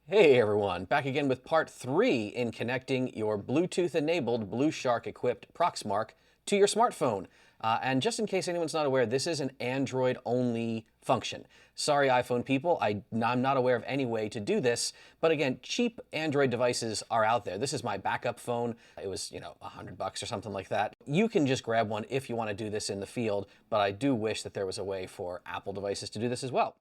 Hey everyone, back again with part 3 in connecting your Bluetooth-enabled Blueshark-equipped Proxmark to your smartphone. And just in case anyone's not aware, this is an Android-only function. Sorry iPhone people, I'm not aware of any way to do this, but again, cheap Android devices are out there. This is my backup phone. It was, $100 or something like that. You can just grab one if you want to do this in the field, but I do wish that there was a way for Apple devices to do this as well.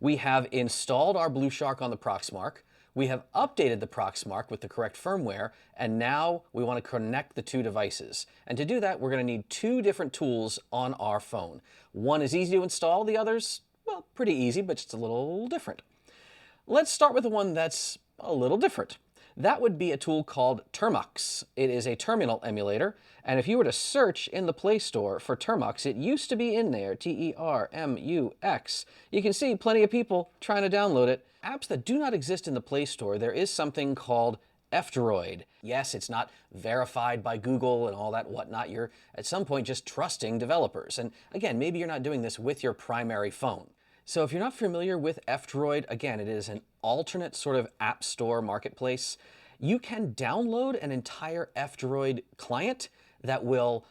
We have installed our Blueshark on the Proxmark. We have updated the Proxmark with the correct firmware, and now we want to connect the two devices. And to do that, we're going to need two different tools on our phone. One is easy to install, the other's, well, pretty easy, but just a little different. Let's start with the one that's a little different. That would be a tool called Termux. It is a terminal emulator, and if you were to search in the Play Store for Termux, it used to be in there, T-E-R-M-U-X. You can see plenty of people trying to download it. Apps that do not exist in the Play Store, there is something called F-Droid. Yes, it's not verified by Google and all that whatnot. You're at some point just trusting developers. And again, maybe you're not doing this with your primary phone. So if you're not familiar with F-Droid, again, it is an alternate sort of app store marketplace. You can download an entire F-Droid client that will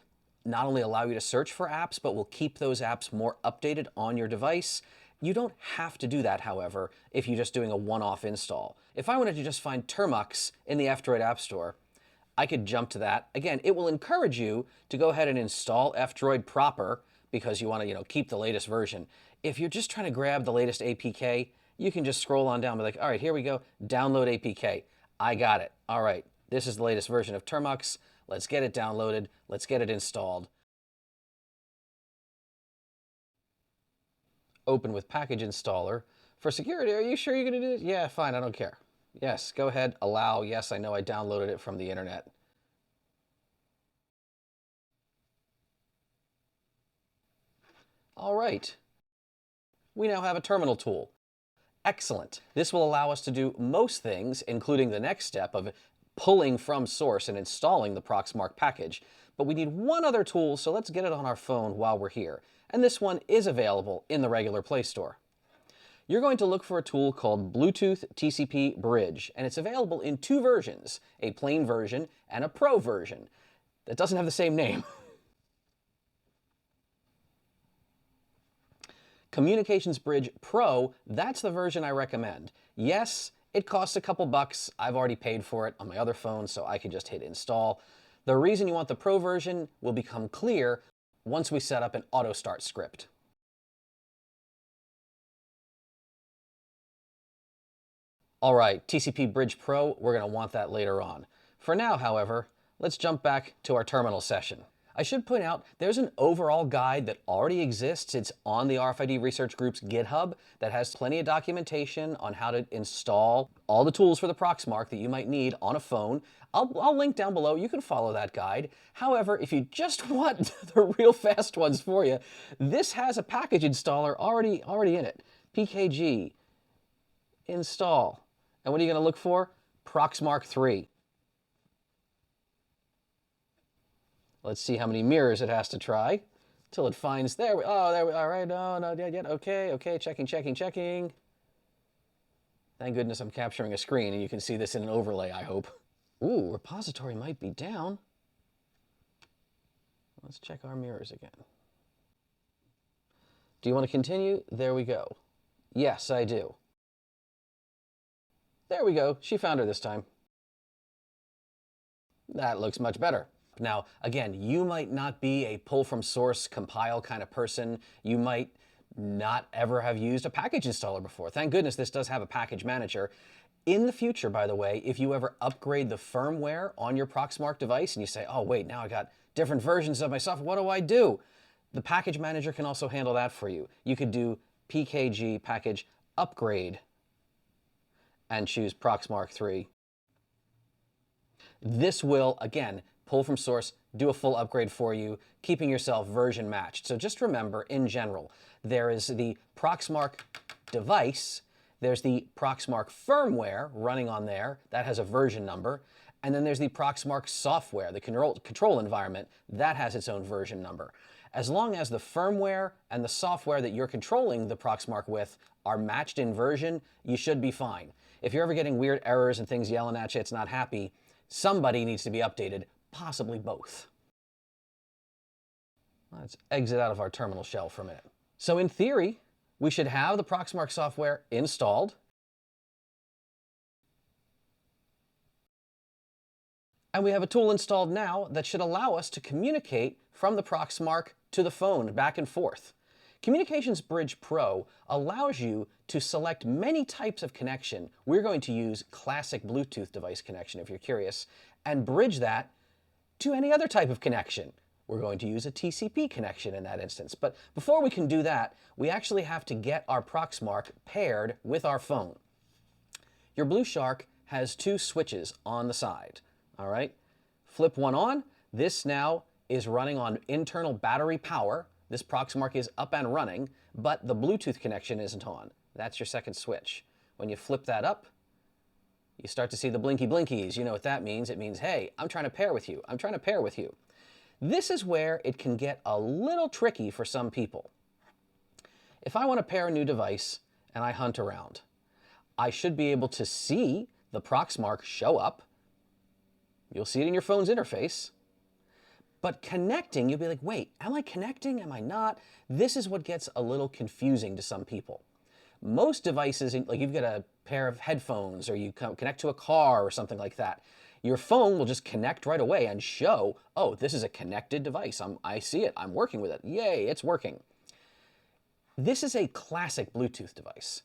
not only allow you to search for apps, but will keep those apps more updated on your device. You don't have to do that, however, if you're just doing a one-off install. If I wanted to just find Termux in the F-Droid App Store, I could jump to that. Again, it will encourage you to go ahead and install F-Droid proper because you want to, keep the latest version. If you're just trying to grab the latest APK, you can just scroll on down and be like, all right, here we go, download APK. I got it. All right, this is the latest version of Termux. Let's get it downloaded. Let's get it installed. Open with package installer. For security, are you sure you're going to do this? Yeah, fine, I don't care. Yes, go ahead, allow. Yes, I know I downloaded it from the internet. All right. We now have a terminal tool. Excellent. This will allow us to do most things, including the next step of pulling from source and installing the Proxmark package. But we need one other tool, so let's get it on our phone while we're here. And this one is available in the regular Play Store. You're going to look for a tool called Bluetooth TCP Bridge, and it's available in two versions, a plain version and a pro version. That doesn't have the same name. Communications Bridge Pro, that's the version I recommend. Yes, it costs a couple bucks. I've already paid for it on my other phone, so I can just hit install. The reason you want the Pro version will become clear once we set up an auto start script. All right, TCP Bridge Pro, we're going to want that later on. For now, however, let's jump back to our terminal session. I should point out, there's an overall guide that already exists. It's on the RfidResearchGroup's GitHub that has plenty of documentation on how to install all the tools for the Proxmark that you might need on a phone. I'll link down below. You can follow that guide. However, if you just want the real fast ones for you, this has a package installer already in it. PKG, install. And what are you going to look for? Proxmark3. Let's see how many mirrors it has to try till it finds there. Oh, there we all right. No, not yet. Okay. Checking. Thank goodness I'm capturing a screen and you can see this in an overlay, I hope. Ooh, repository might be down. Let's check our mirrors again. Do you want to continue? There we go. Yes, I do. There we go. She found her this time. That looks much better. Now, again, you might not be a pull from source compile kind of person. You might not ever have used a package installer before. Thank goodness this does have a package manager. In the future, by the way, if you ever upgrade the firmware on your Proxmark device and you say, oh, wait, now I got different versions of my software, what do I do? The package manager can also handle that for you. You could do PKG package upgrade and choose Proxmark3. This will, again, pull from source, do a full upgrade for you, keeping yourself version matched. So just remember, in general, there is the Proxmark device, there's the Proxmark firmware running on there, that has a version number, and then there's the Proxmark software, the control environment, that has its own version number. As long as the firmware and the software that you're controlling the Proxmark with are matched in version, you should be fine. If you're ever getting weird errors and things yelling at you, it's not happy, somebody needs to be updated, possibly both. Let's exit out of our terminal shell for a minute. So in theory, we should have the Proxmark software installed. And we have a tool installed now that should allow us to communicate from the Proxmark to the phone, back and forth. Communications Bridge Pro allows you to select many types of connection. We're going to use classic Bluetooth device connection, if you're curious, and bridge that to any other type of connection. We're going to use a TCP connection in that instance. But before we can do that, we actually have to get our Proxmark paired with our phone. Your Blueshark has two switches on the side. All right, flip one on. This now is running on internal battery power. This Proxmark is up and running, but the Bluetooth connection isn't on. That's your second switch. When you flip that up, you start to see the blinky blinkies. You know what that means. It means, hey, I'm trying to pair with you. I'm trying to pair with you. This is where it can get a little tricky for some people. If I want to pair a new device and I hunt around, I should be able to see the Proxmark show up. You'll see it in your phone's interface. But connecting, you'll be like, wait, am I connecting? Am I not? This is what gets a little confusing to some people. Most devices, like you've got a pair of headphones or you connect to a car or something like that, your phone will just connect right away and show, oh, this is a connected device. I see it. I'm working with it. Yay, it's working. This is a classic Bluetooth device.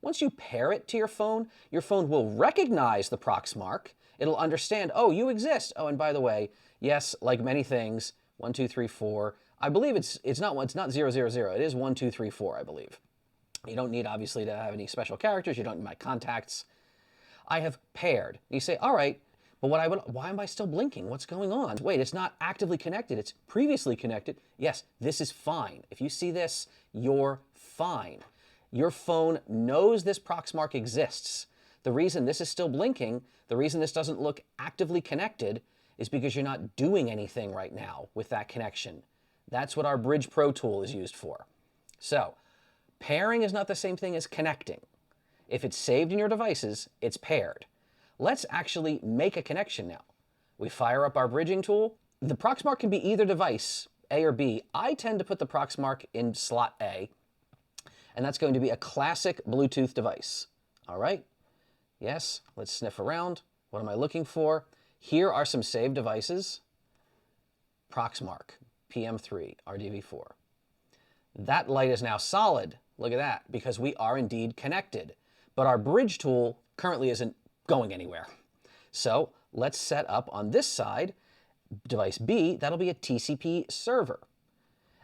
Once you pair it to your phone will recognize the Proxmark. It'll understand, oh, you exist. Oh, and by the way, yes, like many things, 1, 2, 3, 4. I believe it's not 0, 0, 0. It is 1, 2, 3, 4, I believe. You don't need, obviously, to have any special characters. You don't need my contacts. I have paired. You say, all right, but why am I still blinking? What's going on? Wait, it's not actively connected. It's previously connected. Yes, this is fine. If you see this, you're fine. Your phone knows this Proxmark exists. The reason this is still blinking, the reason this doesn't look actively connected is because you're not doing anything right now with that connection. That's what our Bridge Pro tool is used for. So, pairing is not the same thing as connecting. If it's saved in your devices, it's paired. Let's actually make a connection now. We fire up our bridging tool. The Proxmark can be either device, A or B. I tend to put the Proxmark in slot A, and that's going to be a classic Bluetooth device. All right? Yes, let's sniff around. What am I looking for? Here are some saved devices. Proxmark, PM3, RDV4. That light is now solid. Look at that, because we are indeed connected. But our bridge tool currently isn't going anywhere. So let's set up on this side, device B, that'll be a TCP server.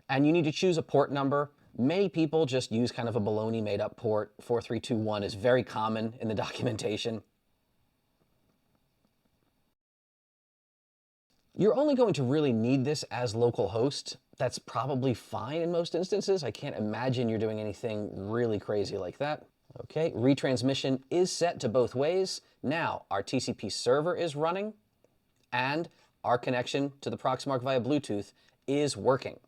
And you need to choose a port number. Many people just use kind of a baloney made up port. 4321 is very common in the documentation. You're only going to really need this as localhost. That's probably fine in most instances. I can't imagine you're doing anything really crazy like that. Okay, retransmission is set to both ways. Now, our TCP server is running, and our connection to the Proxmark via Bluetooth is working.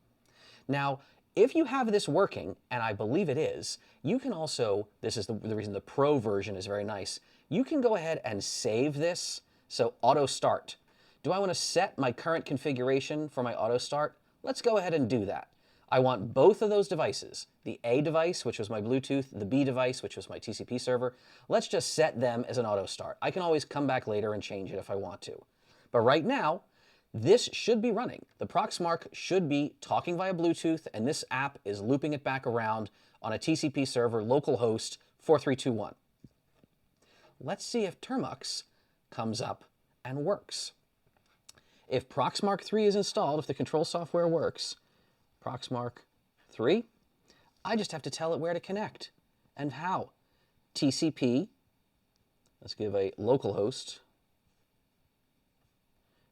Now, if you have this working, and I believe it is, you can also, this is the reason the Pro version is very nice, you can go ahead and save this, so auto start. Do I want to set my current configuration for my auto start? Let's go ahead and do that. I want both of those devices, the A device, which was my Bluetooth, the B device, which was my TCP server. Let's just set them as an auto start. I can always come back later and change it if I want to. But right now, this should be running. The Proxmark should be talking via Bluetooth, and this app is looping it back around on a TCP server localhost 4321. Let's see if Termux comes up and works. If Proxmark3 is installed, if the control software works, Proxmark3, I just have to tell it where to connect and how. TCP, let's give a localhost.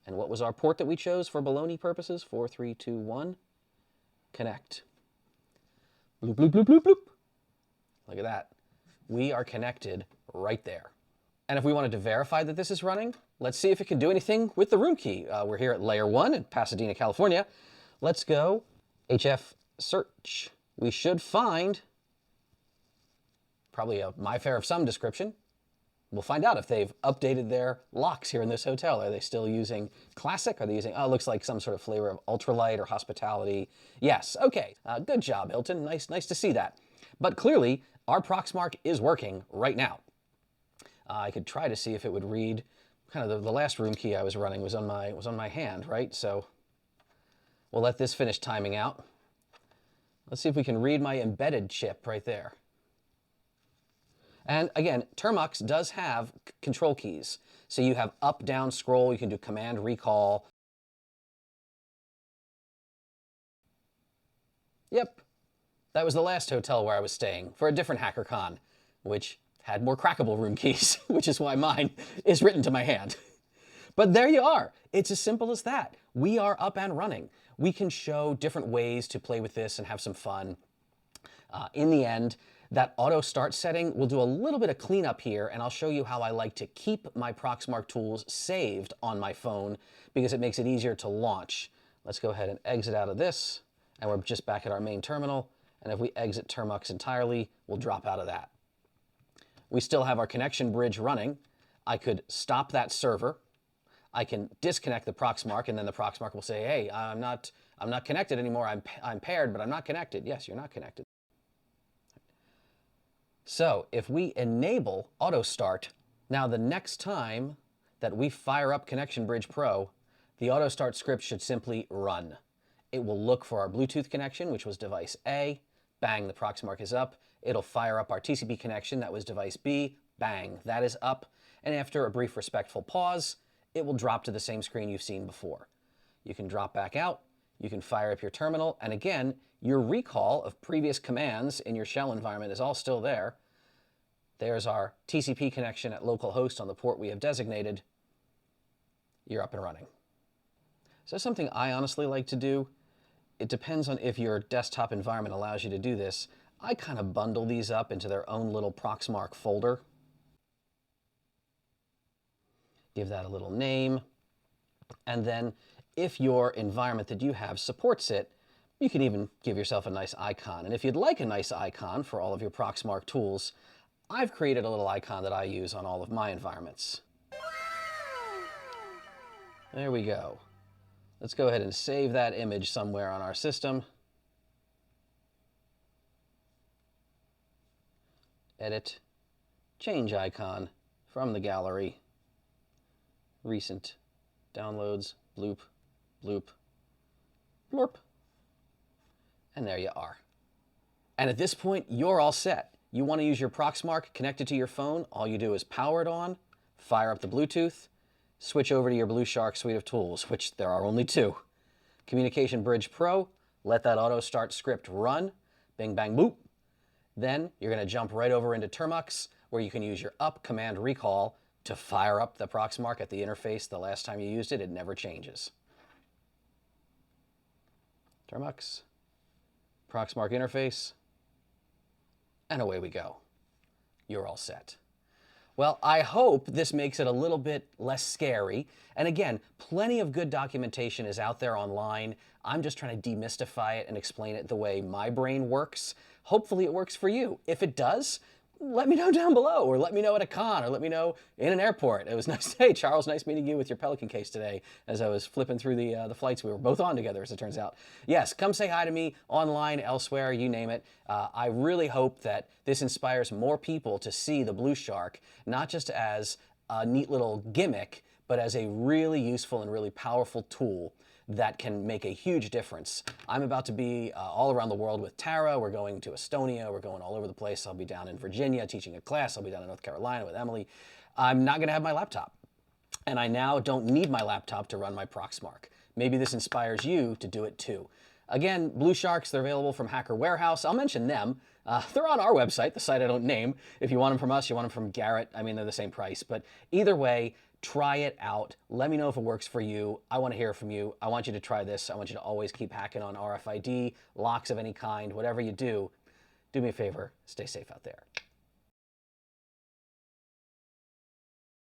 And what was our port that we chose for baloney purposes? 4321. Connect. Bloop, bloop, bloop, bloop, bloop. Look at that. We are connected right there. And if we wanted to verify that this is running, let's see if it can do anything with the room key. We're here at Layer 1 in Pasadena, California. Let's go HF search. We should find probably a my fair of some description. We'll find out if they've updated their locks here in this hotel. Are they still using classic? Are they using, oh, it looks like some sort of flavor of ultralight or hospitality. Yes, okay, good job, Hilton. Nice to see that. But clearly, our Proxmark is working right now. I could try to see if it would read, kind of the last room key I was running was on my hand, right? So we'll let this finish timing out. Let's see if we can read my embedded chip right there. And again, Termux does have control keys. So you have up, down, scroll, you can do command recall. Yep, that was the last hotel where I was staying for a different HackerCon, which had more crackable room keys, which is why mine is written to my hand. But there you are. It's as simple as that. We are up and running. We can show different ways to play with this and have some fun. In the end, that auto start setting, we'll do a little bit of cleanup here, and I'll show you how I like to keep my Proxmark tools saved on my phone because it makes it easier to launch. Let's go ahead and exit out of this, and we're just back at our main terminal. And if we exit Termux entirely, we'll drop out of that. We still have our connection bridge running. I could stop that server. I can disconnect the Proxmark, and then the Proxmark will say, hey, I'm not connected anymore. I'm paired, but I'm not connected. Yes, you're not connected. So if we enable auto start, now the next time that we fire up Connection Bridge Pro, the auto start script should simply run. It will look for our Bluetooth connection, which was device A. Bang, the Proxmark is up. It'll fire up our TCP connection, that was device B. Bang, that is up. And after a brief respectful pause, it will drop to the same screen you've seen before. You can drop back out. You can fire up your terminal. And again, your recall of previous commands in your shell environment is all still there. There's our TCP connection at localhost on the port we have designated. You're up and running. So that's something I honestly like to do. It depends on if your desktop environment allows you to do this. I kind of bundle these up into their own little Proxmark folder. Give that a little name. And then if your environment that you have supports it, you can even give yourself a nice icon. And if you'd like a nice icon for all of your Proxmark tools, I've created a little icon that I use on all of my environments. There we go. Let's go ahead and save that image somewhere on our system. Edit, change icon from the gallery. Recent downloads, bloop, bloop, blorp. And there you are. And at this point, you're all set. You want to use your Proxmark connected to your phone, all you do is power it on, fire up the Bluetooth, switch over to your Blueshark suite of tools, which there are only two. Communication Bridge Pro, let that auto start script run, bing bang boop. Then you're going to jump right over into Termux, where you can use your up command recall to fire up the Proxmark at the interface the last time you used it. It never changes. Termux, Proxmark interface, and away we go. You're all set. Well, I hope this makes it a little bit less scary. And again, plenty of good documentation is out there online. I'm just trying to demystify it and explain it the way my brain works. Hopefully it works for you. If it does, let me know down below, or let me know at a con, or let me know in an airport. It was nice. Hey, Charles, nice meeting you with your Pelican case today as I was flipping through the flights we were both on together, as it turns out. Yes, come say hi to me online, elsewhere, you name it. I really hope that this inspires more people to see the Blueshark, not just as a neat little gimmick, but as a really useful and really powerful tool that can make a huge difference. I'm about to be all around the world with Tara. We're going to Estonia. We're going all over the place. I'll be down in Virginia teaching a class. I'll be down in North Carolina with Emily. I'm not going to have my laptop. And I now don't need my laptop to run my Proxmark. Maybe this inspires you to do it too. Again, Bluesharks, they're available from Hacker Warehouse. I'll mention them. They're on our website, the site I don't name. If you want them from us, you want them from Garrett, I mean, they're the same price. But either way, try it out. Let me know if it works for you. I want to hear from you. I want you to try this. I want you to always keep hacking on RFID, locks of any kind, whatever you do. Do me a favor, stay safe out there.